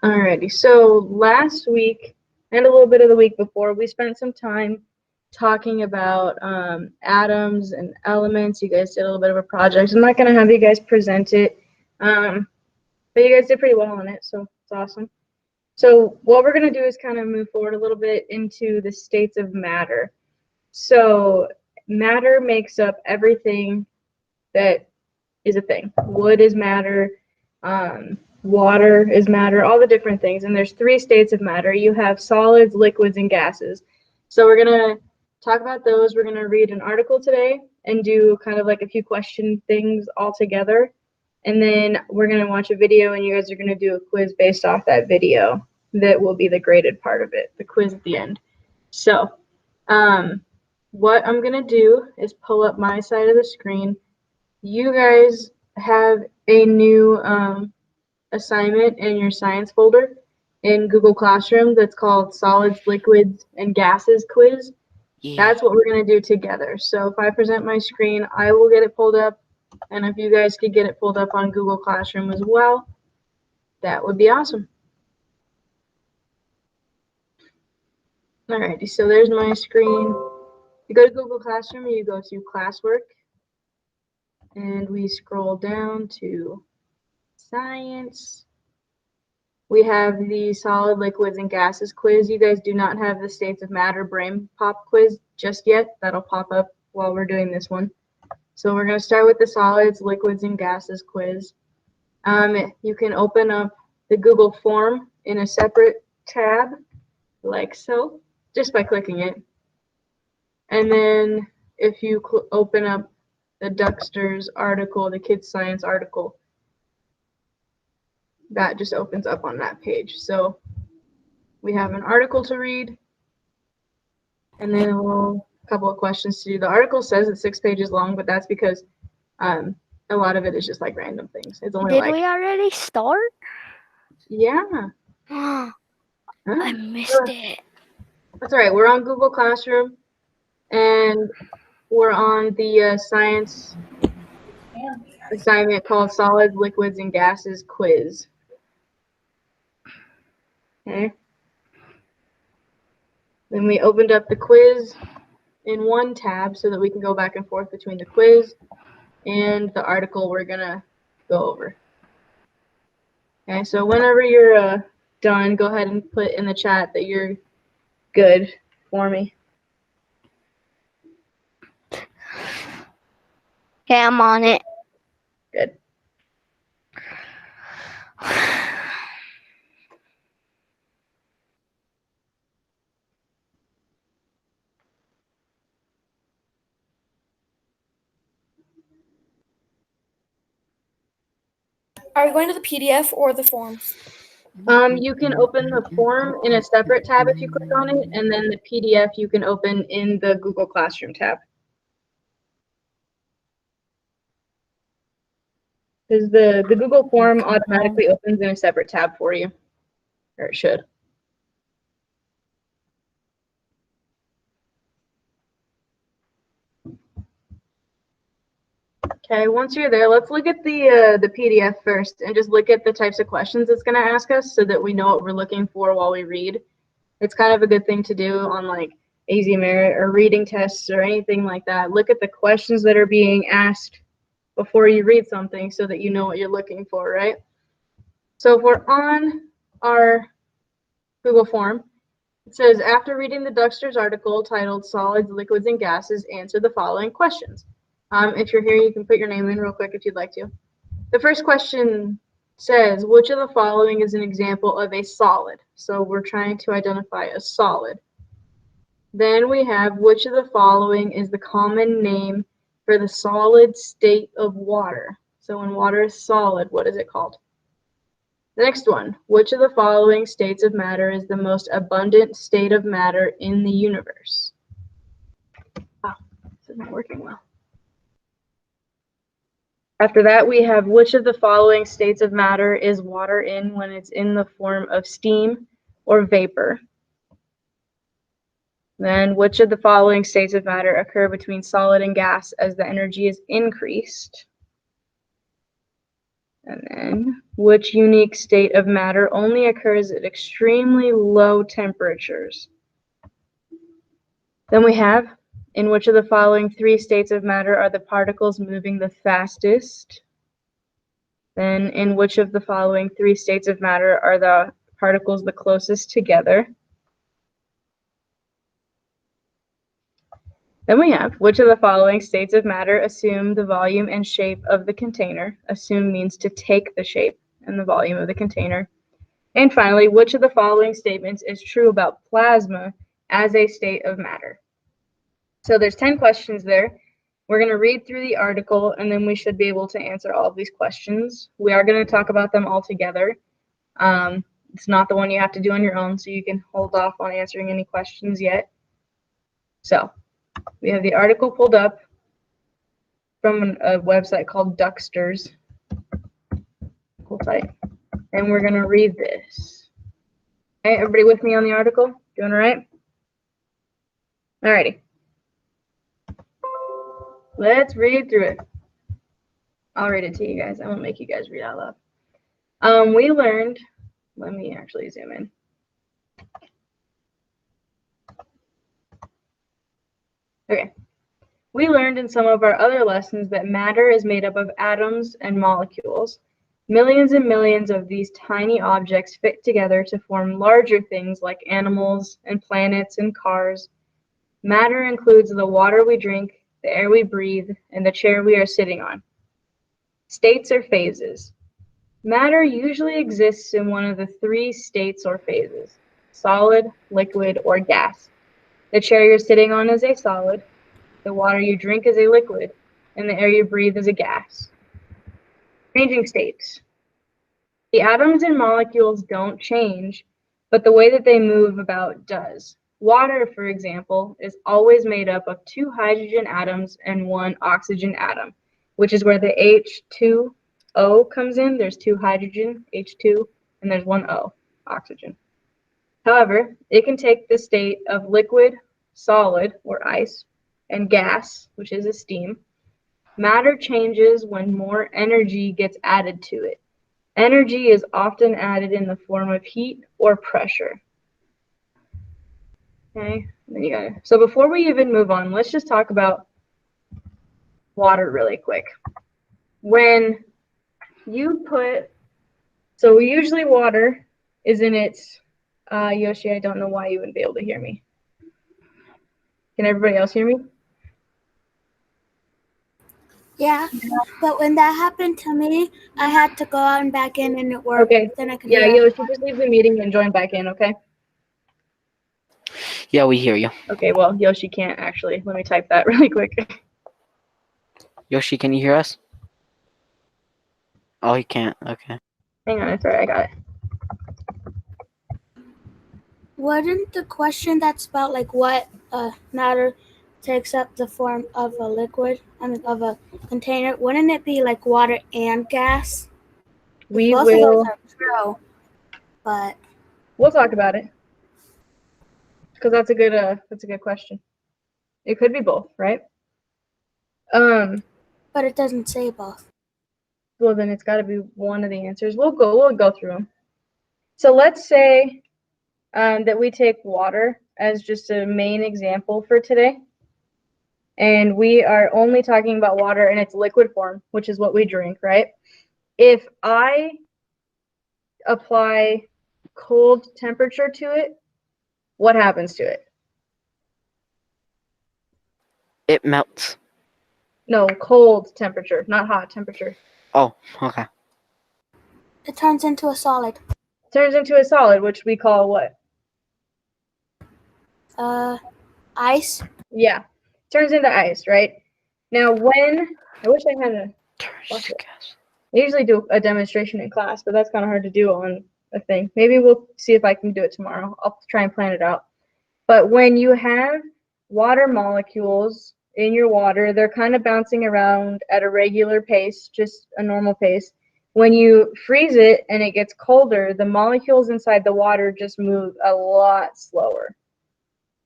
Alrighty, so last week and a little bit of the week before, we spent some time talking about atoms and elements. You guys did a little bit of a project. I'm not going to have you guys present it, but you guys did pretty well on it, so it's awesome. So what we're going to do is kind of move forward a little bit into the states of matter. So matter makes up everything that is a thing. Wood is matter. Water is matter, all the different things. And there's 3 states of matter. You have solids, liquids, and gases. So we're going to talk about those. We're going to read an article today and do kind of like a few question things all together. And then we're going to watch a video, and you guys are going to do a quiz based off that video. That will be the graded part of it, the quiz at the end. So what I'm going to do is pull up my side of the screen. You guys have a new assignment in your science folder in Google Classroom that's called Solids, Liquids, and Gases Quiz. Yeah. That's what we're going to do together. So if I present my screen, I will get it pulled up. And if you guys could get it pulled up on Google Classroom as well, that would be awesome. Alrighty, so there's my screen. You go to Google Classroom, you go to Classwork, and we scroll down to Science. We have the Solid, Liquids, and Gases quiz. You guys do not have the States of Matter Brain Pop quiz just yet. That'll pop up while we're doing this one. So we're going to start with the Solids, Liquids, and Gases quiz. You can open up the Google form in a separate tab, like so, just by clicking it. And then if you open up the Ducksters article, the Kids Science article, that just opens up on that page. So we have an article to read, and then a couple of questions to do. The article says it's 6 pages long, but that's because a lot of it is just like random things. It's only Did we already start? Yeah. I missed it. That's all right. We're on Google Classroom, and we're on the science assignment called Solids, Liquids, and Gases quiz. Okay. Then we opened up the quiz in one tab so that we can go back and forth between the quiz and the article we're gonna go over. Okay, so whenever you're done, go ahead and put in the chat that you're good for me. Okay, I'm on it. Good. Are we going to the PDF or the forms? You can open the form in a separate tab if you click on it, and then the PDF you can open in the Google Classroom tab. Because the Google form automatically opens in a separate tab for you, or it should. Okay, once you're there, let's look at the PDF first and just look at the types of questions it's going to ask us so that we know what we're looking for while we read. It's kind of a good thing to do on like AZ Merit or reading tests or anything like that. Look at the questions that are being asked before you read something so that you know what you're looking for, right? So if we're on our Google form, it says, after reading the Ducksters article titled Solids, Liquids, and Gases, answer the following questions. If you're here, you can put your name in real quick if you'd like to. The first question says, which of the following is an example of a solid? So we're trying to identify a solid. Then we have, which of the following is the common name for the solid state of water? So when water is solid, what is it called? The next one, which of the following states of matter is the most abundant state of matter in the universe? Wow, this is not working well. After that, we have, which of the following states of matter is water in when it's in the form of steam or vapor? Then, which of the following states of matter occur between solid and gas as the energy is increased? And then, which unique state of matter only occurs at extremely low temperatures? Then we have, in which of the following 3 states of matter are the particles moving the fastest? Then, in which of the following 3 states of matter are the particles the closest together? Then we have, which of the following states of matter assume the volume and shape of the container? Assume means to take the shape and the volume of the container. And finally, which of the following statements is true about plasma as a state of matter? So there's 10 questions there. We're going to read through the article, and then we should be able to answer all of these questions. We are going to talk about them all together. It's not the one you have to do on your own, so you can hold off on answering any questions yet. So we have the article pulled up from a website called Ducksters. Hold tight. And we're going to read this. Okay, everybody with me on the article? Doing all right? Alrighty. Let's read through it. I'll read it to you guys. I won't make you guys read out loud. We learned, let me actually zoom in. Okay. We learned in some of our other lessons that matter is made up of atoms and molecules. Millions and millions of these tiny objects fit together to form larger things like animals and planets and cars. Matter includes the water we drink, the air we breathe, and the chair we are sitting on. States or phases. Matter usually exists in one of the 3 states or phases: solid, liquid, or gas. The chair you're sitting on is a solid, the water you drink is a liquid, and the air you breathe is a gas. Changing states. The atoms and molecules don't change, but the way that they move about does. Water, for example, is always made up of 2 hydrogen atoms and 1 oxygen atom, which is where the H2O comes in. There's 2 hydrogen, H2, and there's 1 O, oxygen. However, it can take the state of liquid, solid, or ice, and gas, which is a steam. Matter changes when more energy gets added to it. Energy is often added in the form of heat or pressure. Okay, so before we even move on, let's just talk about water really quick. When you put, so usually water is in its, Yoshi, I don't know why you wouldn't be able to hear me. Can everybody else hear me? Yeah, but when that happened to me, I had to go out and back in and it worked. Okay, Then I could yeah, hear. Yoshi, just leave the meeting and join back in, okay? Yeah, we hear you. Okay, well, Yoshi can't actually. Let me type that really quick. Yoshi, can you hear us? Oh, he can't. Okay. Hang on, it's alright, I got it. Wouldn't the question that's about like what matter takes up the form of a liquid, of a container, wouldn't it be like water and gas? We Both will. of those are true, but We'll talk about it. Because that's a good question. It could be both, right? but it doesn't say both. Well, then it's got to be one of the answers. We'll go through them. So let's say that we take water as just a main example for today. And we are only talking about water in its liquid form, which is what we drink, right? If I apply cold temperature to it, what happens to it? It melts. No, cold temperature, not hot temperature. Oh, okay. It turns into a solid. Turns into a solid, which we call what? Ice. Yeah, turns into ice, right? Now, when I wish I had a. Turns to gas. I usually do a demonstration in class, but that's kind of hard to do on a thing. Maybe we'll see if I can do it tomorrow. I'll try and plan it out. But when you have water molecules in your water, they're kind of bouncing around at a regular pace, just a normal pace. When you freeze it and it gets colder, the molecules inside the water just move a lot slower.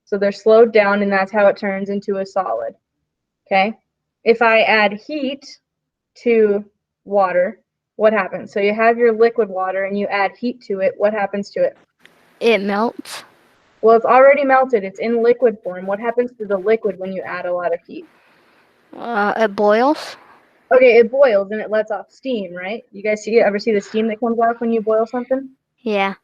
So they're slowed down, and that's how it turns into a solid. Okay? If I add heat to water, what happens? So you have your liquid water and you add heat to it. What happens to it? It melts. Well, it's already melted. It's in liquid form. What happens to the liquid when you add a lot of heat? It boils. Okay, it boils and it lets off steam, right? You guys ever see the steam that comes off when you boil something? Yeah.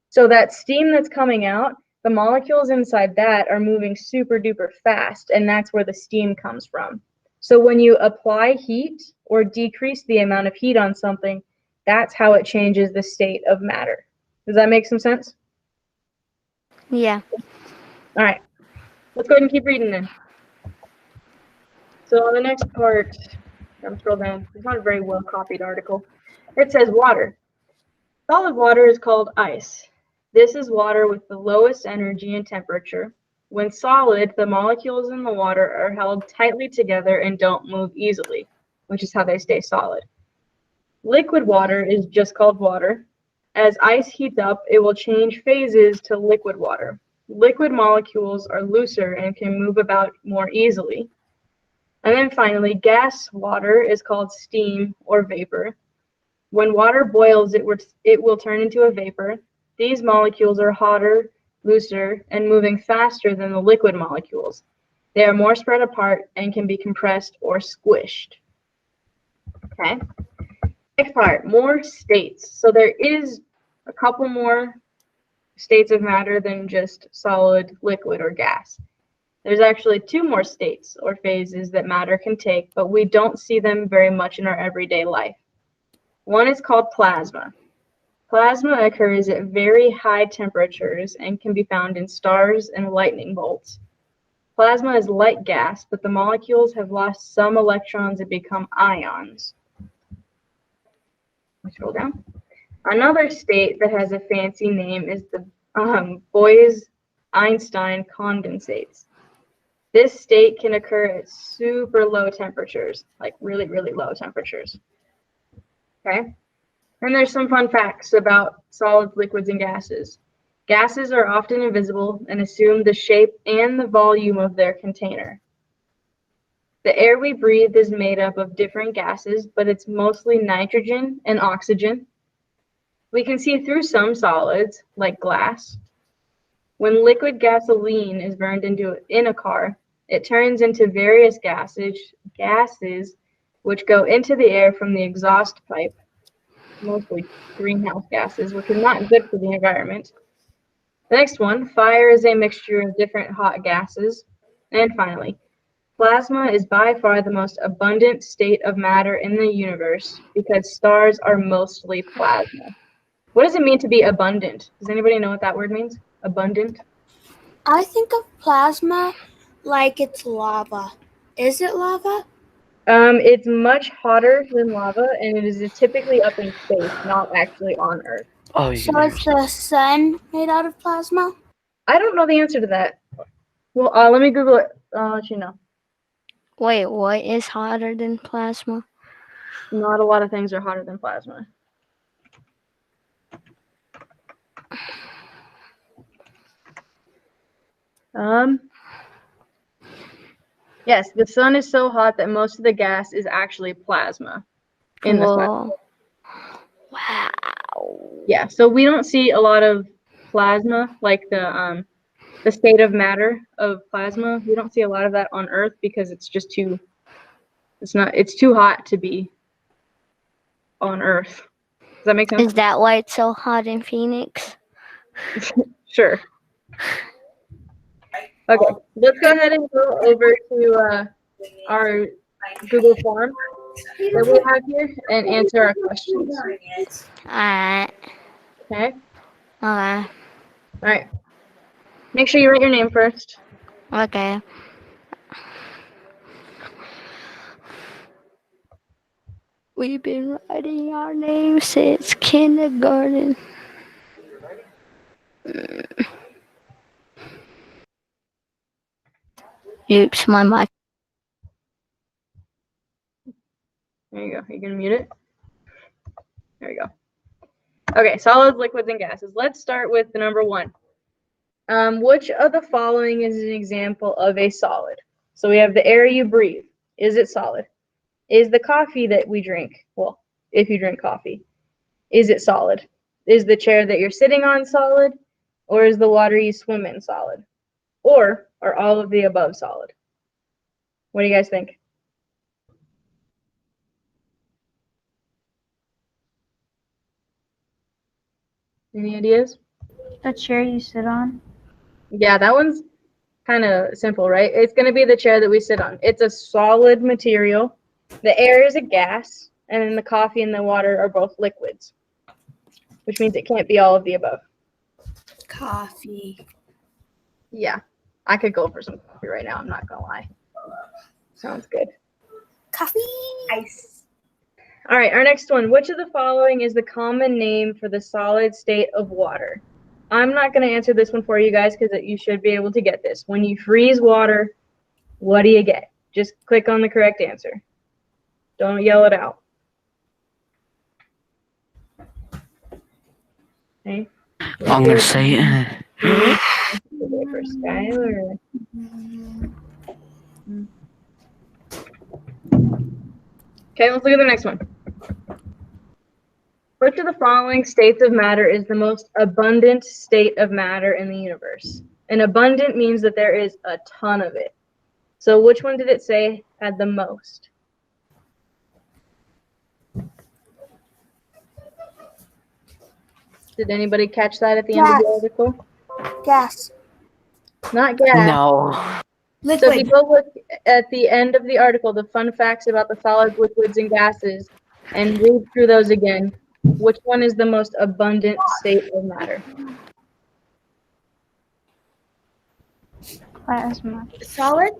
So that steam that's coming out, the molecules inside that are moving super duper fast, and that's where the steam comes from. So when you apply heat or decrease the amount of heat on something, that's how it changes the state of matter. Does that make some sense? Yeah. All right, let's go ahead and keep reading then. So on the next part, I'm scroll down. It's not a very well copied article. It says water. Solid water is called ice. This is water with the lowest energy and temperature. When solid, the molecules in the water are held tightly together and don't move easily, which is how they stay solid. Liquid water is just called water. As ice heats up, it will change phases to liquid water. Liquid molecules are looser and can move about more easily. And then finally, gas water is called steam or vapor. When water boils, it will turn into a vapor. These molecules are hotter, looser, and moving faster than the liquid molecules. They are more spread apart and can be compressed or squished. Okay. Next part, more states. So there is a couple more states of matter than just solid, liquid, or gas. There's actually 2 more states or phases that matter can take, but we don't see them very much in our everyday life. One is called plasma. Plasma occurs at very high temperatures and can be found in stars and lightning bolts. Plasma is light gas, but the molecules have lost some electrons and become ions. Let's scroll down. Another state that has a fancy name is the Bose-Einstein condensates. This state can occur at super low temperatures, like really, really low temperatures. Okay? And there's some fun facts about solids, liquids, and gases. Gases are often invisible and assume the shape and the volume of their container. The air we breathe is made up of different gases, but it's mostly nitrogen and oxygen. We can see through some solids, like glass. When liquid gasoline is burned in a car, it turns into various gases which go into the air from the exhaust pipe, mostly greenhouse gases, which are not good for the environment. The next one, fire is a mixture of different hot gases. And finally, plasma is by far the most abundant state of matter in the universe because stars are mostly plasma. What does it mean to be abundant? Does anybody know what that word means? Abundant? I think of plasma like it's lava. Is it lava? It's much hotter than lava, and it is typically up in space, not actually on Earth. Oh, you So can is the sun made out of plasma? I don't know the answer to that. Well, let me Google it. I'll let you know. Wait, what is hotter than plasma? Not a lot of things are hotter than plasma. Yes, the sun is so hot that most of the gas is actually plasma in the sun. Whoa. Wow. Yeah, so we don't see a lot of plasma, like the state of matter of plasma. We don't see a lot of that on Earth because it's just too hot to be on Earth. Does that make sense? Is that why it's so hot in Phoenix? Sure. Okay, let's go ahead and go over to our Google form that we have here and answer our questions. Alright. Okay? Okay. All right. Make sure you write your name first. Okay. We've been writing our names since kindergarten. Oops, my mic. There you go. You can mute it. There you go. Okay, solids, liquids, and gases. Let's start with the number 1. Which of the following is an example of a solid? So we have the air you breathe. Is it solid? Is the coffee that we drink? Well, if you drink coffee? Is it solid? Is the chair that you're sitting on solid? Or is the water you swim in solid? Or are all of the above solid? What do you guys think? Any ideas? The chair you sit on. Yeah, that one's kind of simple, right? It's going to be the chair that we sit on. It's a solid material. The air is a gas, and then the coffee and the water are both liquids, which means it can't be all of the above. Coffee. Yeah, I could go for some coffee right now. I'm not going to lie. Sounds good. Coffee. Ice. All right, our next one. Which of the following is the common name for the solid state of water? I'm not going to answer this one for you guys because you should be able to get this. When you freeze water, what do you get? Just click on the correct answer. Don't yell it out. Okay. I'm gonna say it. For Skylar. Okay, let's look at the next one. Which of the following states of matter is the most abundant state of matter in the universe? And abundant means that there is a ton of it. So which one did it say had the most? Did anybody catch that at the end of the article? Gas. Not gas. No. So if you Liquid. go look at the end of the article, the fun facts about the solids, liquids, and gases, and read through those again, which one is the most abundant state of matter? Plasma. Solid.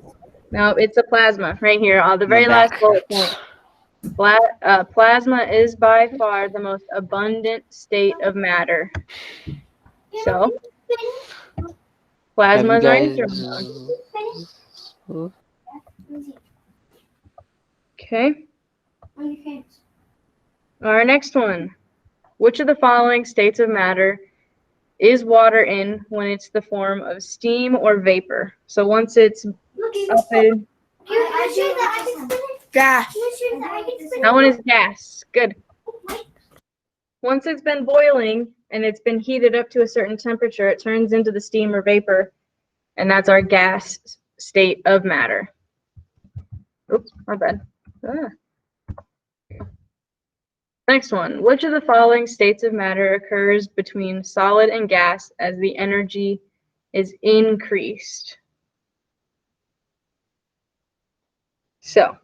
No, it's a plasma right here on the My very last bullet back point. Plasma is by far the most abundant state of matter. So, plasma is our answer. Okay. Our next one. Which of the following states of matter is water in when it's the form of steam or vapor? So once it's up in, Gas. that one is gas. Good. Once it's been boiling and it's been heated up to a certain temperature, it turns into the steam or vapor, and that's our gas state of matter. Oops, my bad. Next one. Which of the following states of matter occurs between solid and gas as the energy is increased? So,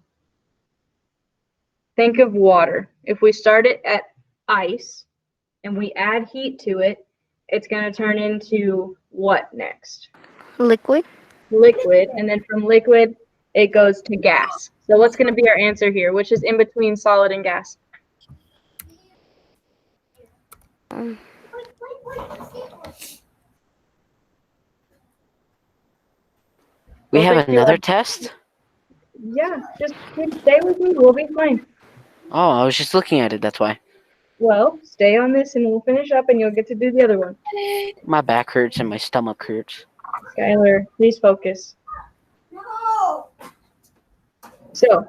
think of water. If we start it at ice and we add heat to it, it's going to turn into what next? Liquid. Liquid. And then from liquid, it goes to gas. So what's going to be our answer here? Which is in between solid and gas? We Well, have thank you. another test? Yeah, just stay with me. We'll be fine. Oh, I was just looking at it, that's why. Well, stay on this and we'll finish up and you'll get to do the other one. My back hurts and my stomach hurts. Skylar, please focus. So,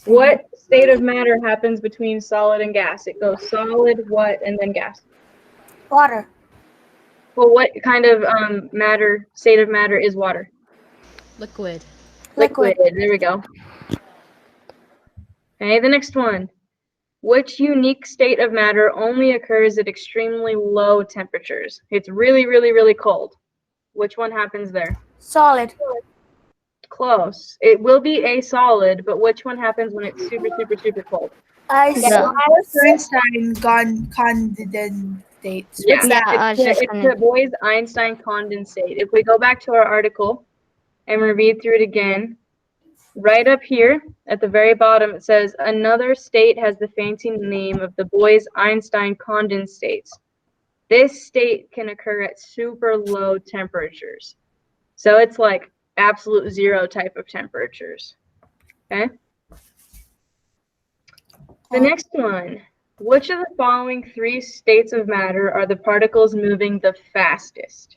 what state of matter happens between solid and gas? It goes solid, what, and then gas. Water. Well, what kind of state of matter is water? Liquid. Liquid. There we go. Okay, the next one. Which unique state of matter only occurs at extremely low temperatures? It's really, really, really cold. Which one happens there? Solid. Close. It will be a solid, but which one happens when it's super, super, super cold? Ice. Yeah. Einstein condensates. Yeah, Yeah, I was just it's gonna- the Bose-Einstein condensate. If we go back to our article and we read through it again, right up here at the very bottom, it says another state has the fancy name of the Bose-Einstein condensates. This state can occur at super low temperatures. So it's like absolute zero type of temperatures. Okay. The next one. Which of the following three states of matter are the particles moving the fastest?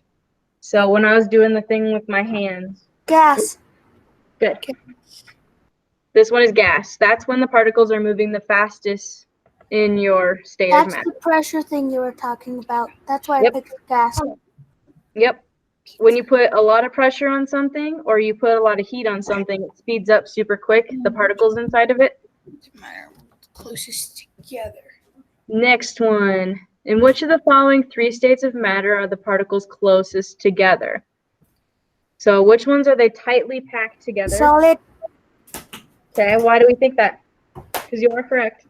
So when I was doing the thing with my hands, Gas. good. This one is gas. That's when the particles are moving the fastest in your state of That's matter. the pressure thing you were talking about. That's why Yep. I picked gas. Yep. When you put a lot of pressure on something or you put a lot of heat on something, it speeds up super quick, the particles inside of it. Matter closest together. Next one. In which of the following 3 states of matter are the particles closest together? So which ones are they tightly packed together? Solid. Okay, why do we think that? Because you are correct.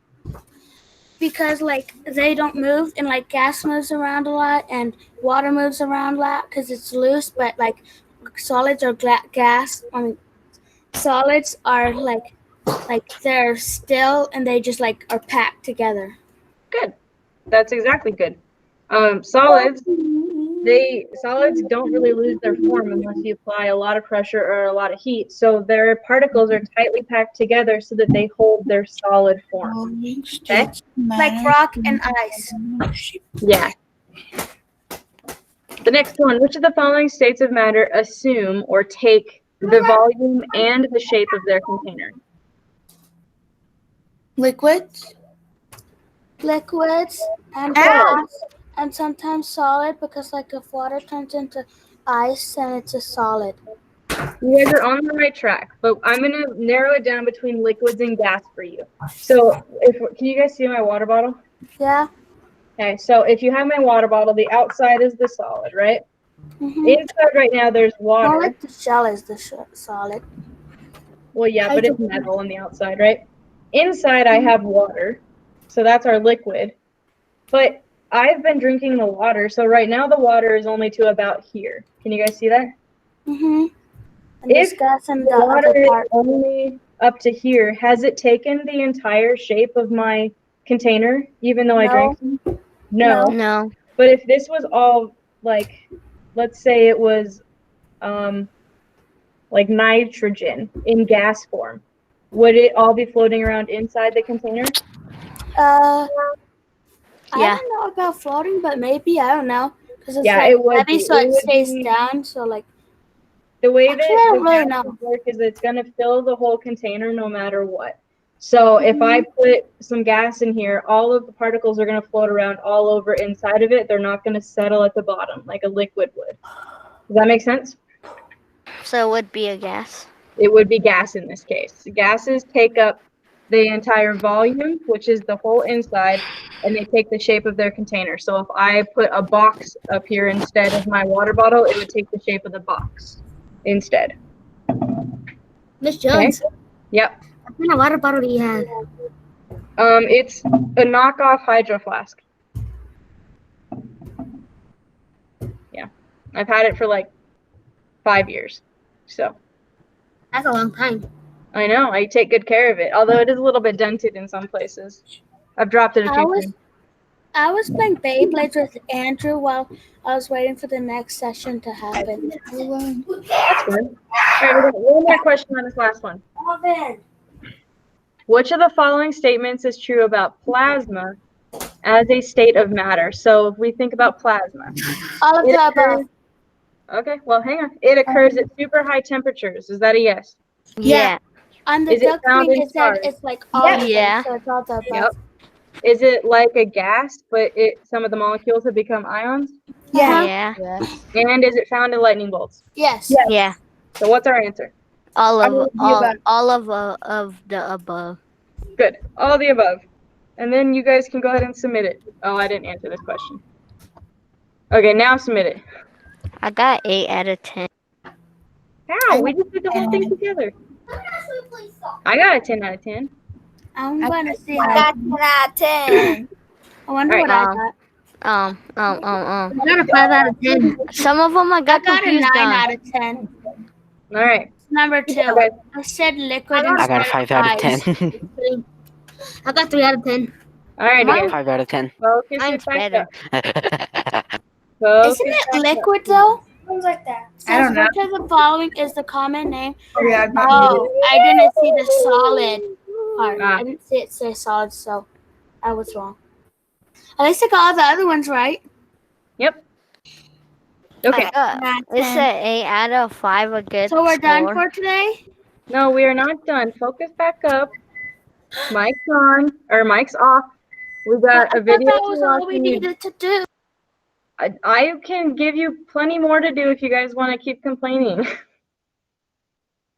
Because like they don't move, and like gas moves around a lot and water moves around a lot because it's loose, but like solids are solids are like they're still and they just like are packed together. Good. That's exactly good. Solids don't really lose their form unless you apply a lot of pressure or a lot of heat. So their particles are tightly packed together so that they hold their solid form. Okay? Like rock and ice. Yeah. The next one, which of the following states of matter assume or take the volume and the shape of their container? Liquids. Liquids and Ow. gas and sometimes solid because like if water turns into ice then it's a solid. You guys are on the right track, but I'm going to narrow it down between liquids and gas for you. So, can you guys see my water bottle? Yeah. Okay, so if you have my water bottle, the outside is the solid, right? Mm-hmm. Inside right now, there's water. More like the shell is the solid. Well, yeah, but it's metal on the outside, right? Inside, I have water, so that's our liquid. But I've been drinking the water, so right now the water is only to about here. Can you guys see that? Mm-hmm. And If this gas in the the water other is part. only up to here, has it taken the entire shape of my container, even though I No. drank some? No. No. But if this was all, like, let's say it was, like nitrogen in gas form, would it all be floating around inside the container? I Yeah. don't know about floating, but maybe, I don't know. Because it's Yeah, like it would heavy, be. so It it would stays be- down. So like, The way Actually, I that don't the really gas know. would work is it's going to fill the whole container no matter what. So if I put some gas in here, all of the particles are going to float around all over inside of it. They're not going to settle at the bottom like a liquid would. Does that make sense? So it would be a gas. It would be gas in this case. Gases take up the entire volume, which is the whole inside, and they take the shape of their container. So if I put a box up here instead of my water bottle, it would take the shape of the box instead. Miss Okay? Jones, Yep. what kind of water bottle do you have? It's a knockoff Hydro Flask. Yeah. I've had it for like 5 years. So That's a long time. I know, I take good care of it, although it is a little bit dented in some places. I've dropped it a few times. I was playing Beyblades with Andrew while I was waiting for the next session to happen. That's good. All right, we got one more question on this last one. Which of the following statements is true about plasma as a state of matter? So if we think about plasma. All of It the occurs, above. okay, well, hang on. It occurs at super high temperatures. Is that a yes? Yeah. On the Is it duck found thing, in it said stars? it's like all of them, Yeah. so it's all the above. Yep. Is it like a gas, but some of the molecules have become ions? Yeah. And is it found in lightning bolts? Yes. Yeah. So what's our answer? All I'm of gonna give all of the above. Good. All of the above. And then you guys can go ahead and submit it. Oh, I didn't answer this question. Okay, now submit it. I got 8 out of 10. How? We just did the whole thing together. I got a 10 out of 10. I'm gonna see. I got 10 out of 10. I wonder Alright. what I got. I got a 5 out of 10. Some of them I I got got a 9 confused on. out of 10. All right. Number 2. Okay. I said liquid I got a instead 5 out of ice. 10. I got 3 out of 10. All right, guys. 5 out of 10. Focus Mine's it back better. up. Focus Isn't it back up. liquid though? Things like that. I don't know. Which of the following is the common name? Yeah, Oh, I didn't see the solid part. Ah. I didn't see it say solid, so I was wrong. At least I got all the other ones right. Yep. Okay. It's an 8 out of 5 a good So we're done score. for today? No, we are not done. Focus back up. Mic's on, or Mic's off. We got a I thought video that to was all watch. we and you- needed to do. I can give you plenty more to do if you guys want to keep complaining.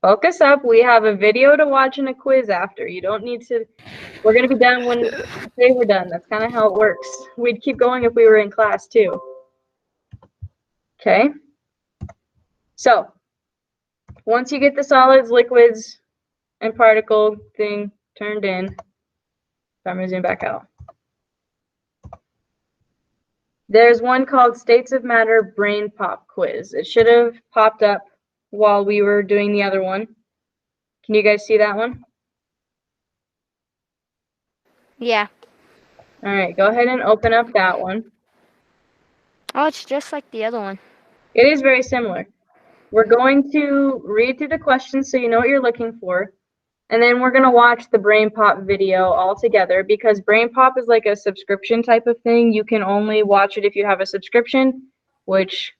Focus up. We have a video to watch and a quiz after. You don't need to. We're going to be done when we say we're done. That's kind of how it works. We'd keep going if we were in class too. Okay. So once you get the solids, liquids, and particle thing turned in, I'm going to zoom back out. There's one called States of Matter Brain Pop Quiz. It should have popped up while we were doing the other one. Can you guys see that one? Yeah. All right, go ahead and open up that one. Oh, it's just like the other one. It is very similar. We're going to read through the questions so you know what you're looking for. And then we're going to watch the Brain Pop video all together because Brain Pop is like a subscription type of thing. You can only watch it if you have a subscription, which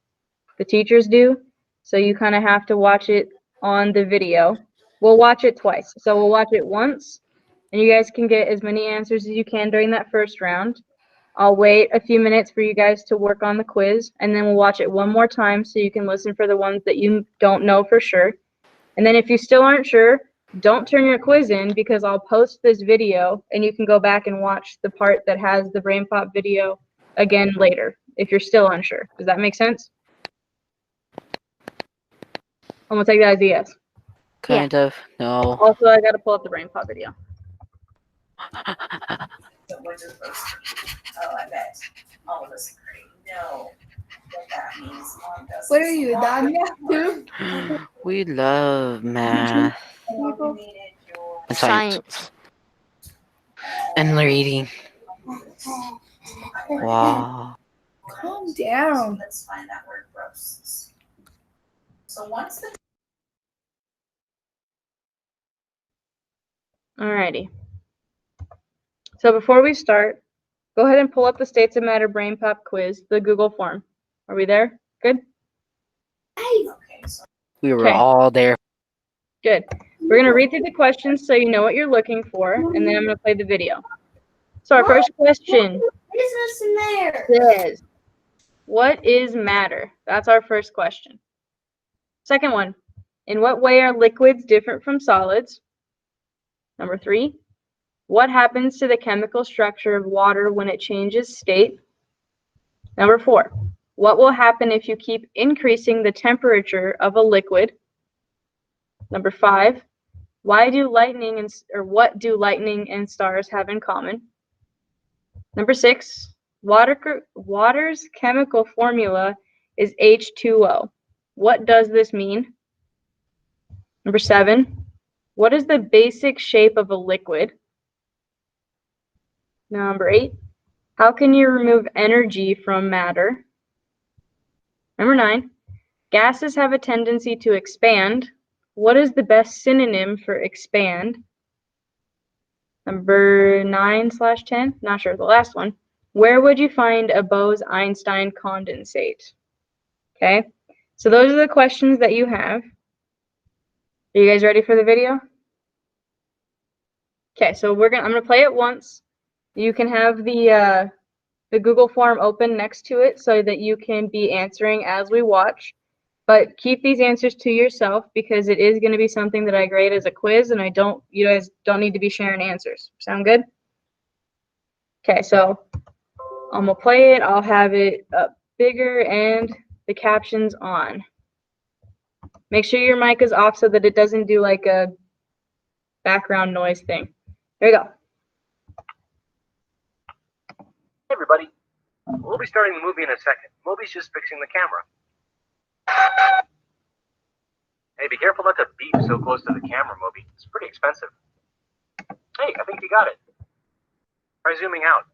the teachers do. So you kind of have to watch it on the video. We'll watch it twice. So we'll watch it once, and you guys can get as many answers as you can during that first round. I'll wait a few minutes for you guys to work on the quiz, and then we'll watch it one more time so you can listen for the ones that you don't know for sure. And then if you still aren't sure, don't turn your quiz in because I'll post this video and you can go back and watch the part that has the Brain Pop video again later if you're still unsure. Does that make sense? I'm gonna take that as a yes. Kind of. No. Also, I gotta pull up the Brain Pop video. Oh, I bet all of us agree. No, what that means. Mom does What are you, done yet, too? We love math and science and reading. Wow. Calm down. Let's find that word gross. So once the Alrighty. So before we start, go ahead and pull up the States of Matter Brain Pop quiz, the Google form. Are we there? Good? okay, so We were Okay. all there. Good. We're going to read through the questions so you know what you're looking for, and then I'm going to play the video. So our first question Business in there. says, what is matter? That's our first question. Second one, in what way are liquids different from solids? Number 3, what happens to the chemical structure of water when it changes state? Number 4, what will happen if you keep increasing the temperature of a liquid? Number 5, what do lightning and stars have in common? Number 6, water's chemical formula is H2O. What does this mean? Number 7, what is the basic shape of a liquid? Number 8, how can you remove energy from matter? Number 9, gases have a tendency to expand. What is the best synonym for expand? Number 9/10, not sure, the last one. Where would you find a Bose-Einstein condensate? Okay, so those are the questions that you have. Are you guys ready for the video? Okay, so I'm gonna play it once. You can have the Google form open next to it so that you can be answering as we watch. But keep these answers to yourself because it is going to be something that I grade as a quiz, and you guys don't need to be sharing answers. Sound good? Okay, so I'm gonna play it. I'll have it up bigger and the captions on. Make sure your mic is off so that it doesn't do like a background noise thing. Here we go. Hey everybody, we'll be starting the movie in a second. Moby's just fixing the camera. Hey, be careful not to beep so close to the camera, Moby. It's pretty expensive. Hey, I think you got it. Try zooming out.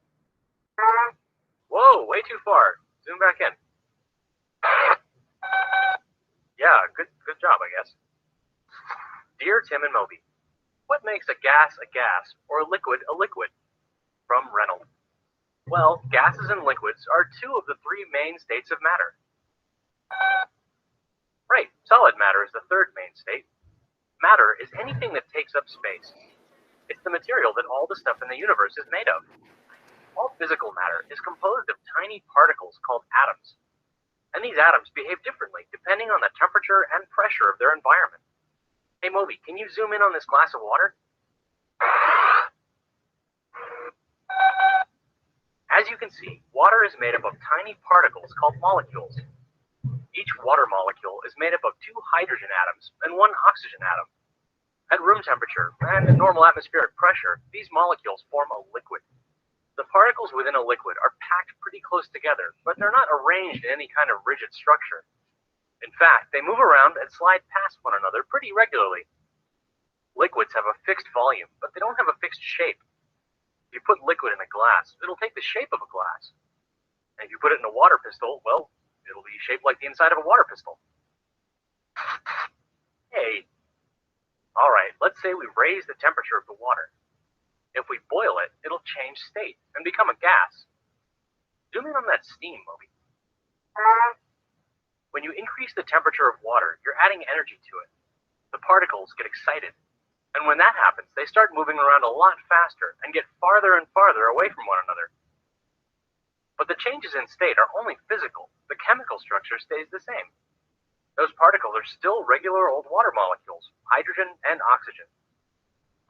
Whoa, way too far. Zoom back in. Yeah, good job, I guess. Dear Tim and Moby, what makes a gas or a liquid? From Reynolds. Well, gases and liquids are two of the three main states of matter. Right, solid matter is the third main state. Matter is anything that takes up space. It's the material that all the stuff in the universe is made of. all physical matter is composed of tiny particles called atoms. And these atoms behave differently depending on the temperature and pressure of their environment. Hey Moby, can you zoom in on this glass of water? As you can see, water is made up of tiny particles called molecules. Each water molecule is made up of 2 hydrogen atoms and 1 oxygen atom. At room temperature and at normal atmospheric pressure, these molecules form a liquid. The particles within a liquid are packed pretty close together, but they're not arranged in any kind of rigid structure. In fact, they move around and slide past one another pretty regularly. Liquids have a fixed volume, but they don't have a fixed shape. If you put liquid in a glass, it'll take the shape of a glass. And if you put it in a water pistol, well, it'll be shaped like the inside of a water pistol. Hey. Alright, let's say we raise the temperature of the water. If we boil it, it'll change state and become a gas. Zoom in on that steam, Moby. When you increase the temperature of water, you're adding energy to it. The particles get excited. And when that happens, they start moving around a lot faster and get farther and farther away from one another. But the changes in state are only physical. The chemical structure stays the same. Those particles are still regular old water molecules, hydrogen and oxygen.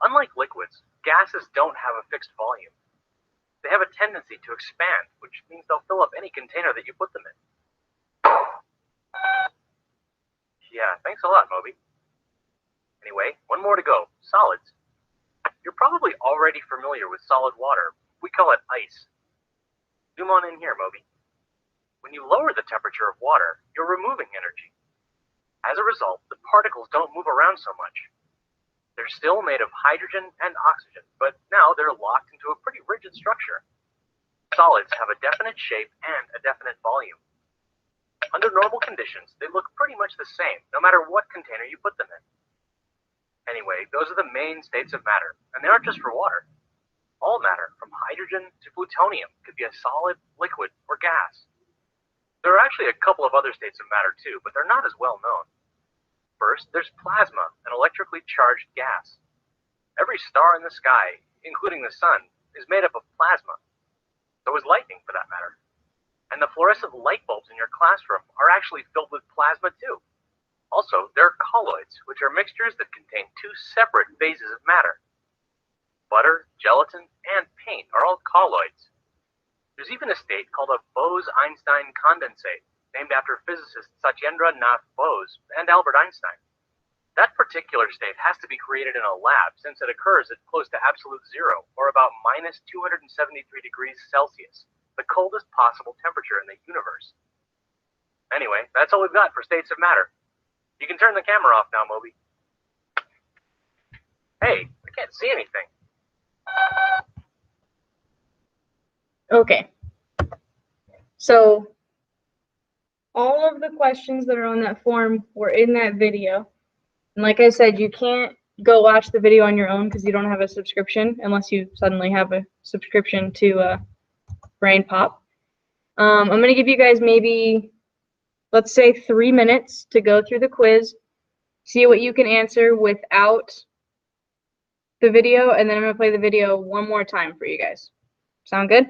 Unlike liquids, gases don't have a fixed volume. They have a tendency to expand, which means they'll fill up any container that you put them in. Yeah, thanks a lot, Moby. Anyway, one more to go. Solids. You're probably already familiar with solid water. We call it ice. Zoom on in here, Moby. When you lower the temperature of water, you're removing energy. As a result, the particles don't move around so much. They're still made of hydrogen and oxygen, but now they're locked into a pretty rigid structure. Solids have a definite shape and a definite volume. Under normal conditions, they look pretty much the same, no matter what container you put them in. Anyway, those are the main states of matter, and they aren't just for water. All matter, from hydrogen to plutonium, could be a solid, liquid, or gas. There are actually a couple of other states of matter too, but they're not as well known. First, there's plasma, an electrically charged gas. Every star in the sky, including the sun, is made up of plasma. So is lightning, for that matter. And the fluorescent light bulbs in your classroom are actually filled with plasma too. Also, there are colloids, which are mixtures that contain 2 separate phases of matter. Butter, gelatin, and paint are all colloids. There's even a state called a Bose-Einstein condensate, named after physicists Satyendra Nath Bose and Albert Einstein. That particular state has to be created in a lab since it occurs at close to absolute zero, or about minus 273 degrees Celsius, the coldest possible temperature in the universe. Anyway, that's all we've got for states of matter. You can turn the camera off now, Moby. Hey, I can't see anything. Okay. So, all of the questions that are on that form were in that video. And like I said, you can't go watch the video on your own because you don't have a subscription, unless you suddenly have a subscription to BrainPop. I'm going to give you guys maybe, let's say, 3 minutes to go through the quiz, see what you can answer without the video, and then I'm going to play the video one more time for you guys. Sound good?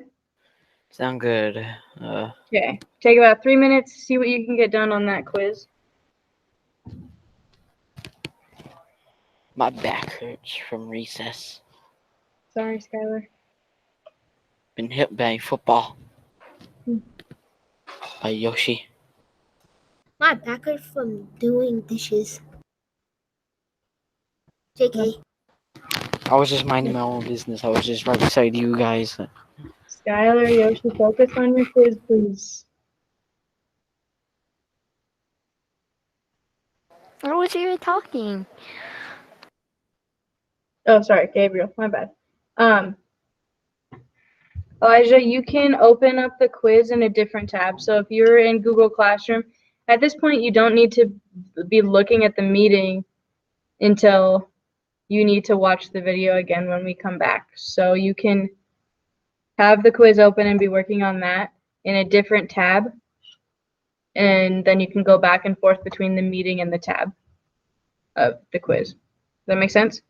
Sound good. Okay. Take about 3 minutes, see what you can get done on that quiz. My back hurts from recess. Sorry, Skylar. Been hit by football. By Yoshi. My back hurts from doing dishes. JK. I was just minding my own business. I was just right beside you guys. Skylar, Yoshi, focus on your quiz, please. I was even talking. Oh, sorry, Gabriel. My bad. Elijah, you can open up the quiz in a different tab. So if you're in Google Classroom, at this point, you don't need to be looking at the meeting until you need to watch the video again when we come back. So you can have the quiz open and be working on that in a different tab. And then you can go back and forth between the meeting and the tab of the quiz. Does that make sense?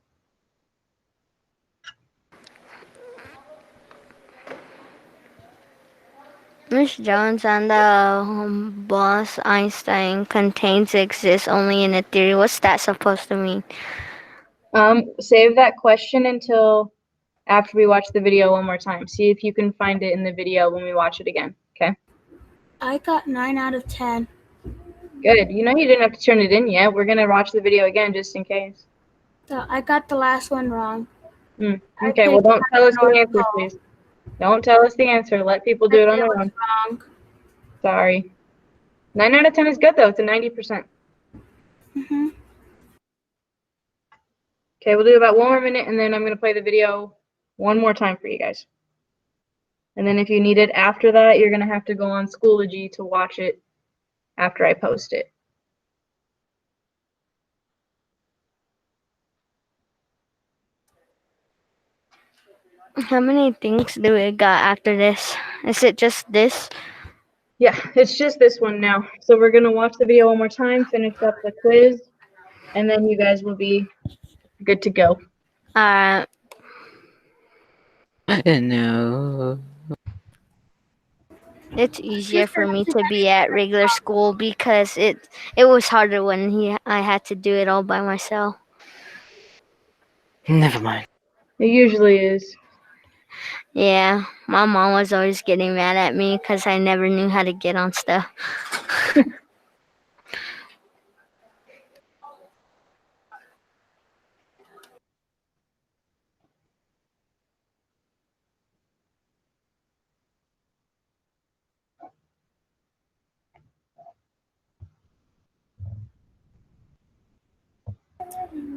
Miss Jones and the Bose-Einstein contains exists only in a theory. What's that supposed to mean? Save that question until after we watch the video one more time. See if you can find it in the video when we watch it again. Okay. I got 9 out of 10. Good. You know you didn't have to turn it in yet. We're gonna watch the video again just in case. So I got the last one wrong. Okay. Well, don't tell us the answer, please. Don't tell us the answer. Let people do it on their own. Wrong. Sorry. 9 out of 10 is good though. It's a 90%. Mm-hmm. Okay, we'll do about 1 more minute and then I'm gonna play the video one more time for you guys. And then if you need it after that, you're gonna have to go on Schoology to watch it after I post it. How many things do we got after this? Is it just this? Yeah, it's just this one now. So we're gonna watch the video one more time, finish up the quiz, and then you guys will be good to go. Alright. No. It's easier for me to be at regular school because it was harder when I had to do it all by myself. Never mind. It usually is. Yeah, my mom was always getting mad at me because I never knew how to get on stuff.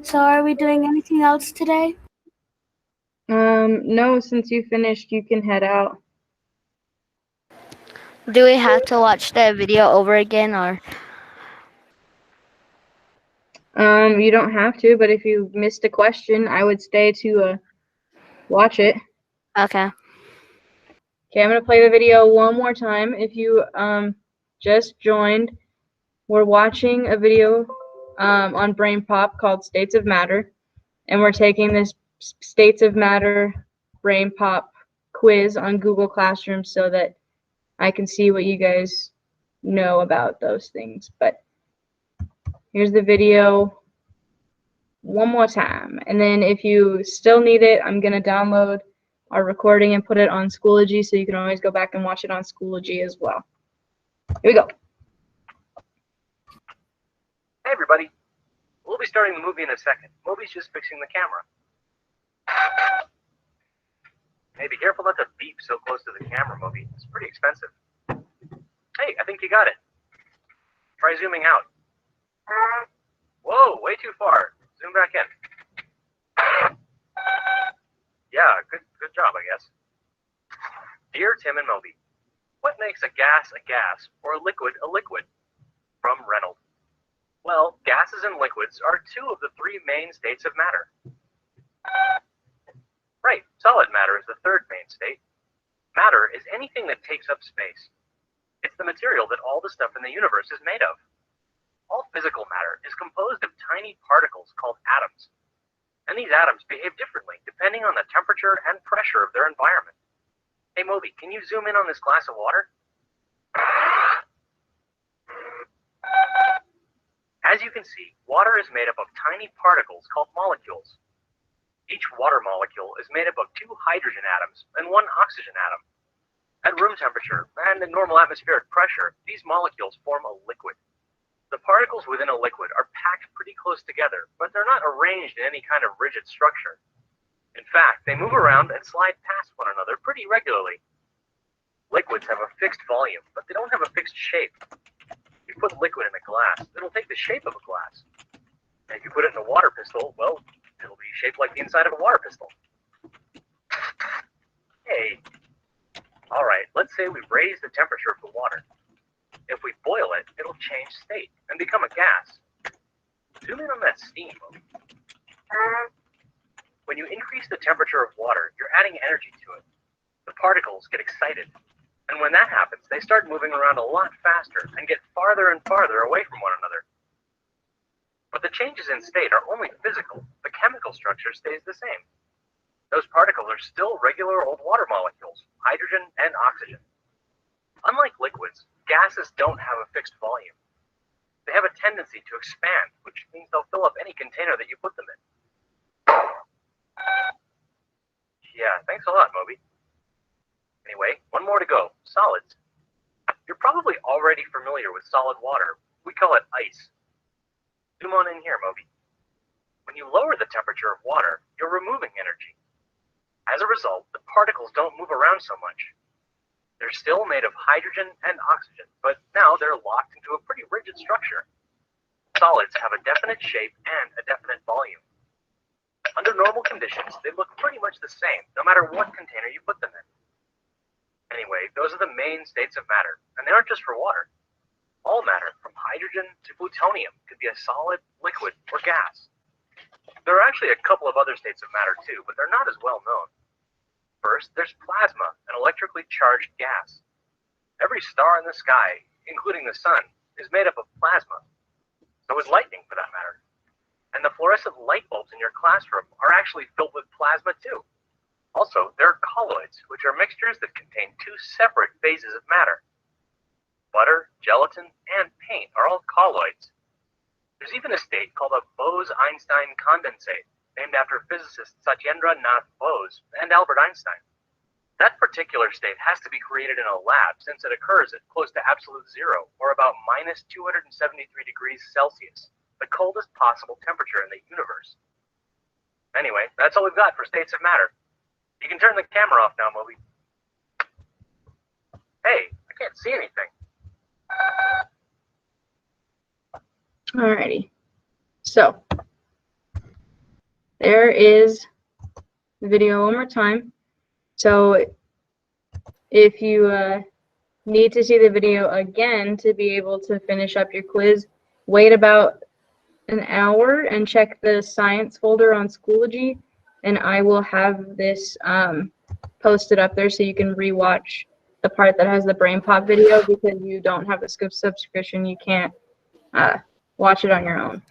So are we doing anything else today? No, since you finished, you can head out. Do we have to watch the video over again or? You don't have to, but if you missed a question, I would stay to watch it. Okay. Okay, I'm gonna play the video one more time. If you just joined, we're watching a video on BrainPop called States of Matter, and we're taking this States of Matter BrainPop quiz on Google Classroom so that I can see what you guys know about those things. But here's the video one more time, and then if you still need it, I'm gonna download our recording and put it on Schoology, so you can always go back and watch it on Schoology as well. Here we go. Hey everybody, we'll be starting the movie in a second. Moby's just fixing the camera. Hey, be careful not to beep so close to the camera, Moby. It's pretty expensive. Hey, I think you got it. Try zooming out. Whoa, way too far. Zoom back in. Yeah, good job, I guess. Dear Tim and Moby, what makes a gas or a liquid? From Reynolds. Well, gases and liquids are 2 of the 3 main states of matter. Right, solid matter is the 3rd main state. Matter is anything that takes up space. It's the material that all the stuff in the universe is made of. All physical matter is composed of tiny particles called atoms. And these atoms behave differently depending on the temperature and pressure of their environment. Hey Moby, can you zoom in on this glass of water? As you can see, water is made up of tiny particles called molecules. Each water molecule is made up of 2 hydrogen atoms and 1 oxygen atom. At room temperature and at normal atmospheric pressure, these molecules form a liquid. The particles within a liquid are packed pretty close together, but they're not arranged in any kind of rigid structure. In fact, they move around and slide past one another pretty regularly. Liquids have a fixed volume, but they don't have a fixed shape. If you put liquid in a glass, it'll take the shape of a glass. And if you put it in a water pistol, well, it'll be shaped like the inside of a water pistol. Hey, all right, let's say we raise the temperature of the water. If we boil it, it'll change state and become a gas. Zoom in on that steam. When you increase the temperature of water, you're adding energy to it. The particles get excited. And when that happens, they start moving around a lot faster and get farther and farther away from one another. But the changes in state are only physical. The chemical structure stays the same. Those particles are still regular old water molecules, hydrogen and oxygen. Unlike liquids, gases don't have a fixed volume. They have a tendency to expand, which means they'll fill up any container that you put them in. Yeah, thanks a lot, Moby. Anyway, one more to go. Solids. You're probably already familiar with solid water. We call it ice. Zoom on in here, Moby. When you lower the temperature of water, you're removing energy. As a result, the particles don't move around so much. They're still made of hydrogen and oxygen, but now they're locked into a pretty rigid structure. Solids have a definite shape and a definite volume. Under normal conditions, they look pretty much the same, no matter what container you put them in. Anyway, those are the main states of matter, and they aren't just for water. All matter, from hydrogen to plutonium, could be a solid, liquid, or gas. There are actually a couple of other states of matter too, but they're not as well known. First, there's plasma, an electrically charged gas. Every star in the sky, including the sun, is made up of plasma. So is lightning, for that matter. And the fluorescent light bulbs in your classroom are actually filled with plasma too. Also, there are colloids, which are mixtures that contain two separate phases of matter. Butter, gelatin, and paint are all colloids. There's even a state called a Bose-Einstein condensate, named after physicists Satyendra Nath Bose and Albert Einstein. That particular state has to be created in a lab since it occurs at close to absolute zero, or about minus 273 degrees Celsius, the coldest possible temperature in the universe. Anyway, that's all we've got for states of matter. You can turn the camera off now, Moby. Hey, I can't see anything. Alrighty. So, there is the video one more time. So, if you need to see the video again to be able to finish up your quiz, wait about an hour and check the science folder on Schoology, and I will have this posted up there so you can rewatch the part that has the Brain Pop video, because you don't have a Scoop subscription, you can't watch it on your own.